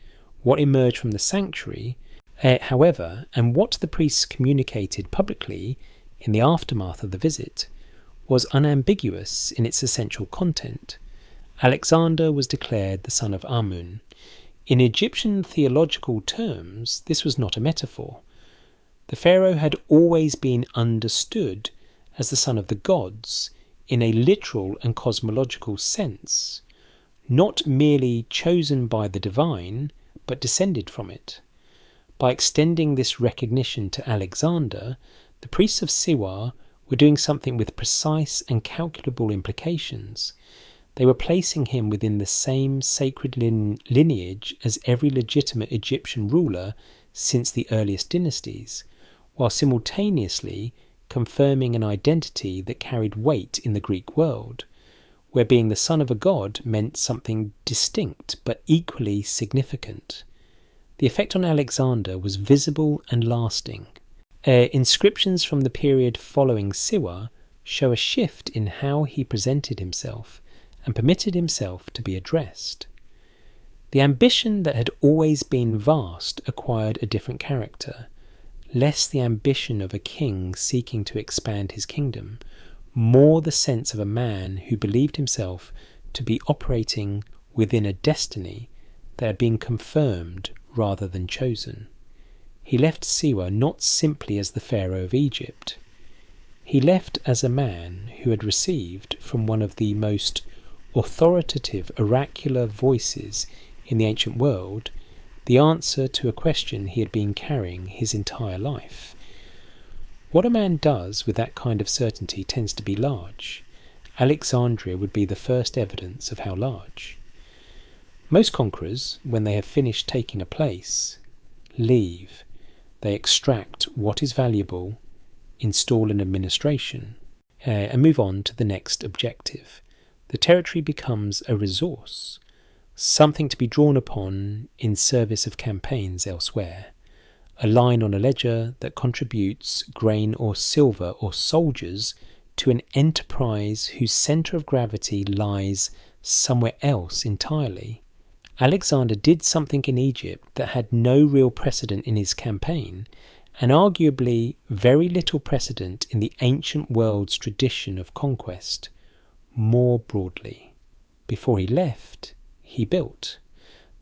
What emerged from the sanctuary, however, and what the priests communicated publicly in the aftermath of the visit, was unambiguous in its essential content. Alexander was declared the son of Amun. In Egyptian theological terms, this was not a metaphor. The pharaoh had always been understood as the son of the gods in a literal and cosmological sense, not merely chosen by the divine, but descended from it. By extending this recognition to Alexander, the priests of Siwa were doing something with precise and calculable implications. They were placing him within the same sacred lineage as every legitimate Egyptian ruler since the earliest dynasties, while simultaneously confirming an identity that carried weight in the Greek world, where being the son of a god meant something distinct but equally significant. The effect on Alexander was visible and lasting. Inscriptions from the period following Siwa show a shift in how he presented himself and permitted himself to be addressed. The ambition that had always been vast acquired a different character, less the ambition of a king seeking to expand his kingdom, more the sense of a man who believed himself to be operating within a destiny that had been confirmed rather than chosen. He left Siwa not simply as the pharaoh of Egypt. He left as a man who had received from one of the most authoritative oracular voices in the ancient world the answer to a question he had been carrying his entire life. What a man does with that kind of certainty tends to be large. Alexandria would be the first evidence of how large. Most conquerors, when they have finished taking a place, leave. They extract what is valuable, install an administration, and move on to the next objective. The territory becomes a resource, something to be drawn upon in service of campaigns elsewhere, a line on a ledger that contributes grain or silver or soldiers to an enterprise whose centre of gravity lies somewhere else entirely. Alexander did something in Egypt that had no real precedent in his campaign, and arguably very little precedent in the ancient world's tradition of conquest. More broadly, before he left, he built.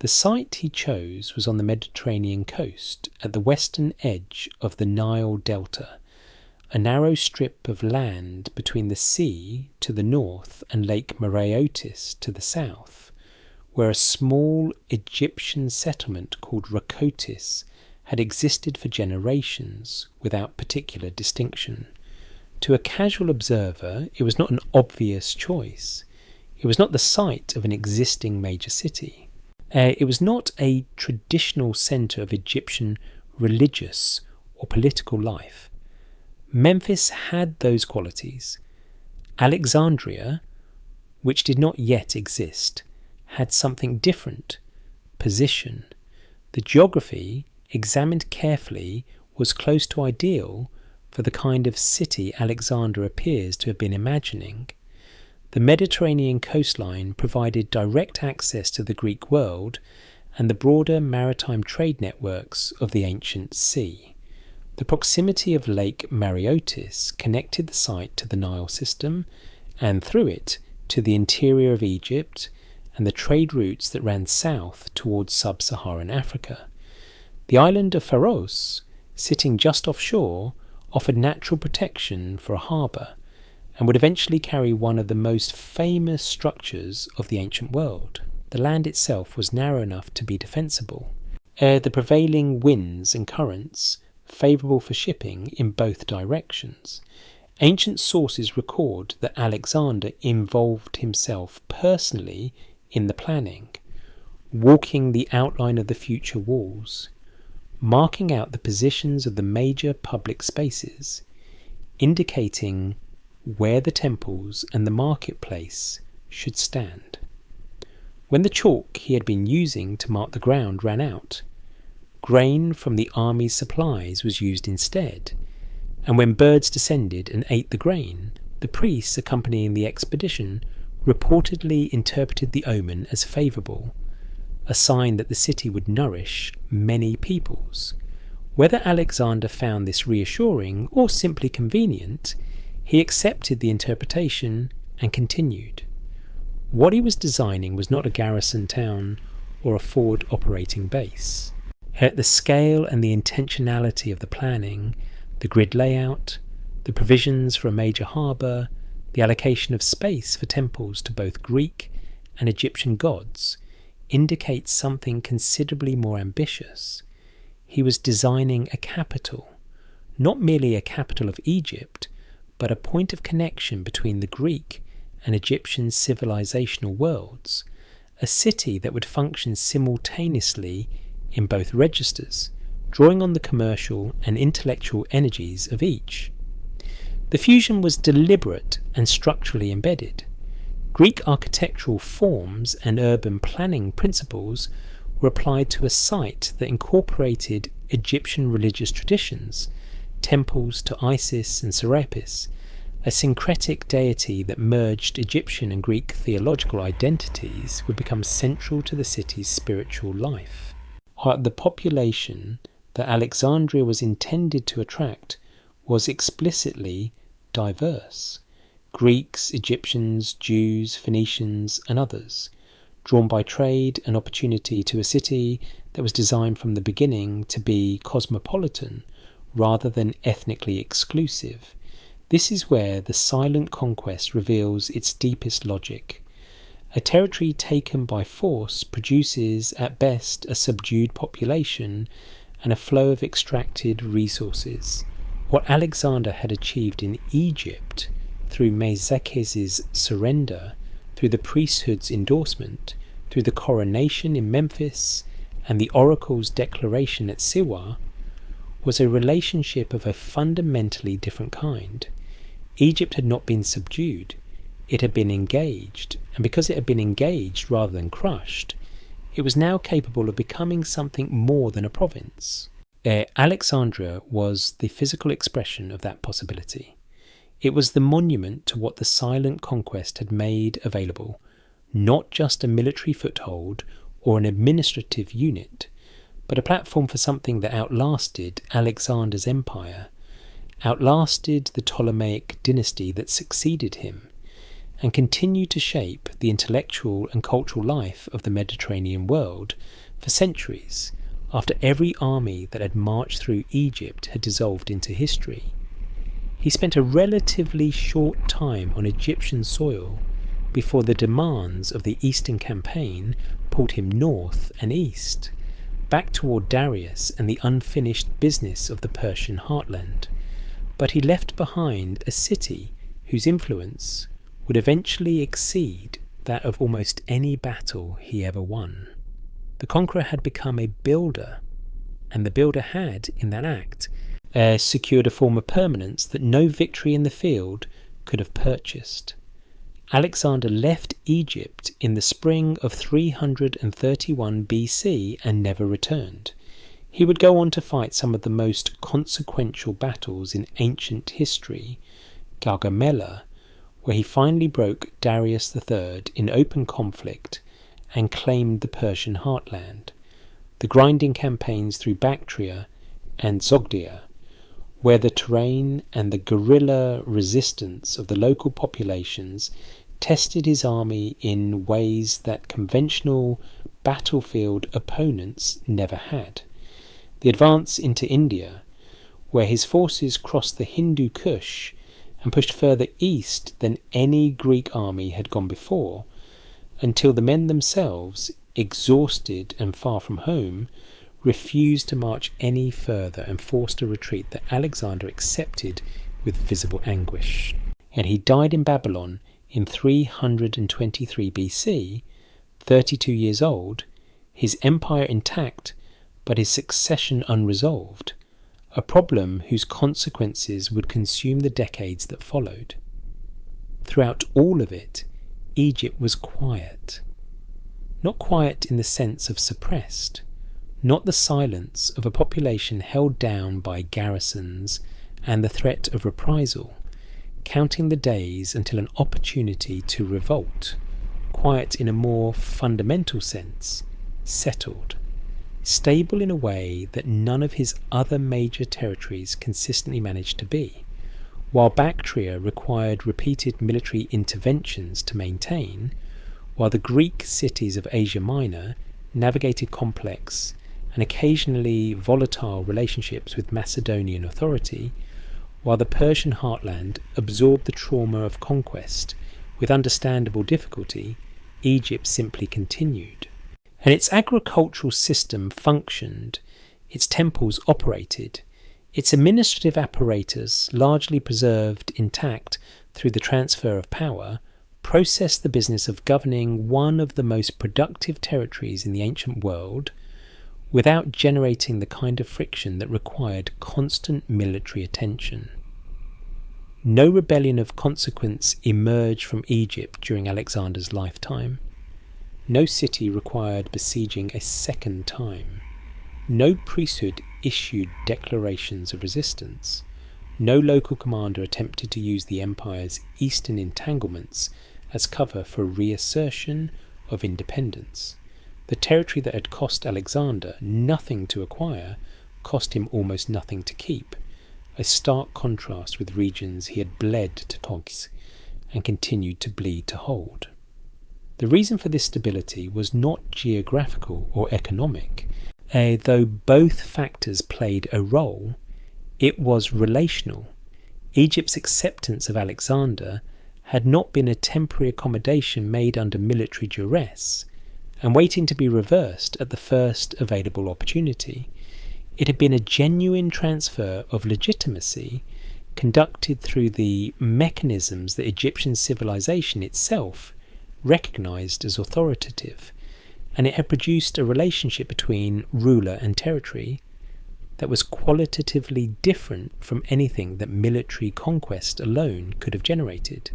The site he chose was on the Mediterranean coast, at the western edge of the Nile Delta, a narrow strip of land between the sea to the north and Lake Moreotis to the south, where a small Egyptian settlement called Rakotis had existed for generations without particular distinction. To a casual observer, it was not an obvious choice. It was not the site of an existing major city. It was not a traditional centre of Egyptian religious or political life. Memphis had those qualities. Alexandria, which did not yet exist, had something different: position. The geography, examined carefully, was close to ideal for the kind of city Alexander appears to have been imagining. The Mediterranean coastline provided direct access to the Greek world and the broader maritime trade networks of the ancient sea. The proximity of Lake Mareotis connected the site to the Nile system, and through it to the interior of Egypt and the trade routes that ran south towards sub-Saharan Africa. The island of Pharaohs, sitting just offshore, offered natural protection for a harbour, and would eventually carry one of the most famous structures of the ancient world. The land itself was narrow enough to be defensible. The prevailing winds and currents, favourable for shipping in both directions. Ancient sources record that Alexander involved himself personally in the planning, walking the outline of the future walls, marking out the positions of the major public spaces, indicating where the temples and the marketplace should stand. When the chalk he had been using to mark the ground ran out, grain from the army's supplies was used instead, and when birds descended and ate the grain, the priests accompanying the expedition reportedly interpreted the omen as favourable, a sign that the city would nourish many peoples. Whether Alexander found this reassuring or simply convenient, he accepted the interpretation and continued. What he was designing was not a garrison town or a forward operating base. At the scale and the intentionality of the planning, the grid layout, the provisions for a major harbour, the allocation of space for temples to both Greek and Egyptian gods, indicates something considerably more ambitious. He was designing a capital, not merely a capital of Egypt, but a point of connection between the Greek and Egyptian civilizational worlds, a city that would function simultaneously in both registers, drawing on the commercial and intellectual energies of each. The fusion was deliberate and structurally embedded. Greek architectural forms and urban planning principles were applied to a site that incorporated Egyptian religious traditions, temples to Isis and Serapis, a syncretic deity that merged Egyptian and Greek theological identities would become central to the city's spiritual life. The population that Alexandria was intended to attract was explicitly diverse. Greeks, Egyptians, Jews, Phoenicians, and others, drawn by trade and opportunity to a city that was designed from the beginning to be cosmopolitan rather than ethnically exclusive. This is where the silent conquest reveals its deepest logic. A territory taken by force produces at best a subdued population and a flow of extracted resources. What Alexander had achieved in Egypt through Mesekes's surrender, through the priesthood's endorsement, through the coronation in Memphis, and the oracle's declaration at Siwa, was a relationship of a fundamentally different kind. Egypt had not been subdued, it had been engaged, and because it had been engaged rather than crushed, it was now capable of becoming something more than a province. Alexandria was the physical expression of that possibility. It was the monument to what the silent conquest had made available, not just a military foothold or an administrative unit, but a platform for something that outlasted Alexander's empire, outlasted the Ptolemaic dynasty that succeeded him, and continued to shape the intellectual and cultural life of the Mediterranean world for centuries, after every army that had marched through Egypt had dissolved into history. He spent a relatively short time on Egyptian soil before the demands of the Eastern Campaign pulled him north and east, back toward Darius and the unfinished business of the Persian heartland. But he left behind a city whose influence would eventually exceed that of almost any battle he ever won. The conqueror had become a builder, and the builder had, in that act, secured a form of permanence that no victory in the field could have purchased. Alexander left Egypt in the spring of 331 BC and never returned. He would go on to fight some of the most consequential battles in ancient history, Gaugamela, where he finally broke Darius III in open conflict and claimed the Persian heartland, the grinding campaigns through Bactria and Sogdia, where the terrain and the guerrilla resistance of the local populations tested his army in ways that conventional battlefield opponents never had. The advance into India, where his forces crossed the Hindu Kush and pushed further east than any Greek army had gone before, until the men themselves, exhausted and far from home, refused to march any further and forced a retreat that Alexander accepted with visible anguish. And he died in Babylon in 323 BC, 32 years old, his empire intact but his succession unresolved, a problem whose consequences would consume the decades that followed. Throughout all of it, Egypt was quiet. Not quiet in the sense of suppressed, not the silence of a population held down by garrisons and the threat of reprisal, counting the days until an opportunity to revolt, quiet in a more fundamental sense, settled, stable in a way that none of his other major territories consistently managed to be. While Bactria required repeated military interventions to maintain, while the Greek cities of Asia Minor navigated complex and occasionally volatile relationships with Macedonian authority, while the Persian heartland absorbed the trauma of conquest with understandable difficulty, Egypt simply continued. And its agricultural system functioned, its temples operated, its administrative apparatus, largely preserved intact through the transfer of power, processed the business of governing one of the most productive territories in the ancient world without generating the kind of friction that required constant military attention. No rebellion of consequence emerged from Egypt during Alexander's lifetime. No city required besieging a second time. No priesthood issued declarations of resistance. No local commander attempted to use the empire's eastern entanglements as cover for reassertion of independence. The territory that had cost Alexander nothing to acquire cost him almost nothing to keep, a stark contrast with regions he had bled to conquer and continued to bleed to hold. The reason for this stability was not geographical or economic. Though both factors played a role, it was relational. Egypt's acceptance of Alexander had not been a temporary accommodation made under military duress and waiting to be reversed at the first available opportunity. It had been a genuine transfer of legitimacy conducted through the mechanisms that Egyptian civilization itself recognized as authoritative, and it had produced a relationship between ruler and territory that was qualitatively different from anything that military conquest alone could have generated.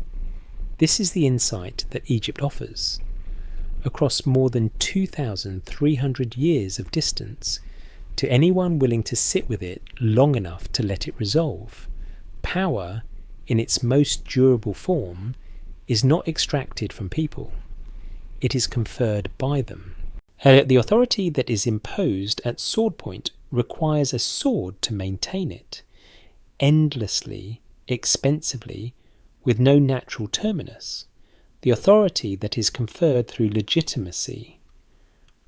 This is the insight that Egypt offers. Across more than 2,300 years of distance, to anyone willing to sit with it long enough to let it resolve, power, in its most durable form, is not extracted from people. It is conferred by them. The authority that is imposed at sword point requires a sword to maintain it, endlessly, expensively, with no natural terminus. The authority that is conferred through legitimacy,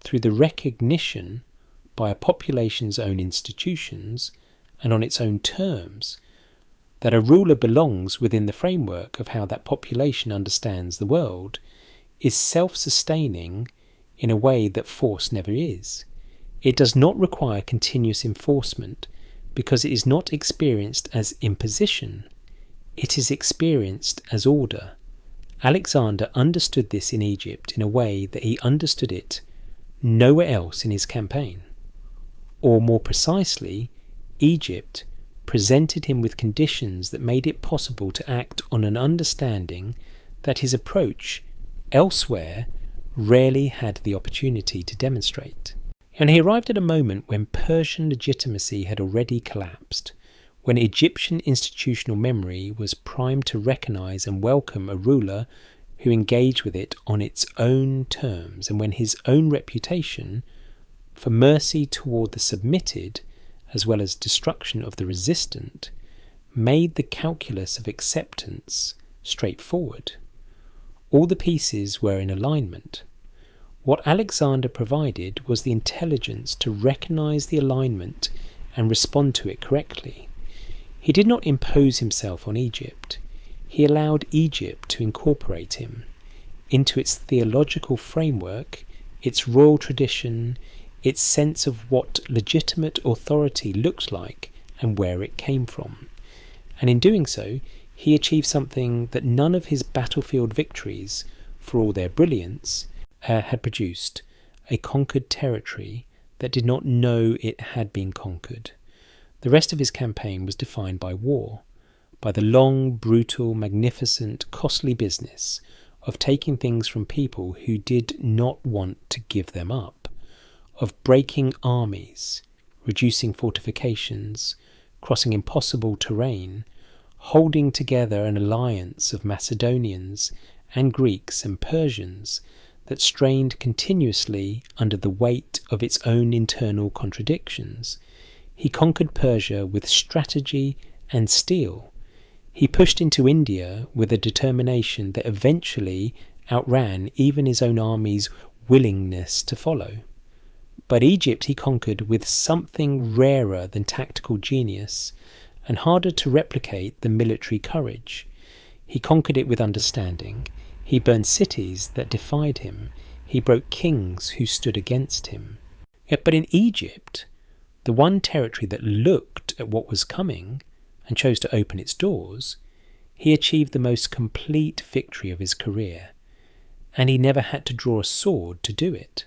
through the recognition by a population's own institutions and on its own terms, that a ruler belongs within the framework of how that population understands the world, is self-sustaining in a way that force never is. It does not require continuous enforcement because it is not experienced as imposition. It is experienced as order. Alexander understood this in Egypt in a way that he understood it nowhere else in his campaign. Or more precisely, Egypt presented him with conditions that made it possible to act on an understanding that his approach elsewhere rarely had the opportunity to demonstrate. And he arrived at a moment when Persian legitimacy had already collapsed, when Egyptian institutional memory was primed to recognise and welcome a ruler who engaged with it on its own terms, and when his own reputation for mercy toward the submitted, as well as destruction of the resistant, made the calculus of acceptance straightforward. All the pieces were in alignment. What Alexander provided was the intelligence to recognise the alignment and respond to it correctly. He did not impose himself on Egypt. He allowed Egypt to incorporate him into its theological framework, its royal tradition, its sense of what legitimate authority looked like and where it came from. And in doing so, he achieved something that none of his battlefield victories, for all their brilliance, had produced: a conquered territory that did not know it had been conquered. The rest of his campaign was defined by war, by the long, brutal, magnificent, costly business of taking things from people who did not want to give them up, of breaking armies, reducing fortifications, crossing impossible terrain, holding together an alliance of Macedonians and Greeks and Persians that strained continuously under the weight of its own internal contradictions. He conquered Persia with strategy and steel. He pushed into India with a determination that eventually outran even his own army's willingness to follow. But Egypt he conquered with something rarer than tactical genius and harder to replicate than military courage. He conquered it with understanding. He burned cities that defied him. He broke kings who stood against him. But in Egypt, the one territory that looked at what was coming and chose to open its doors, he achieved the most complete victory of his career, and he never had to draw a sword to do it.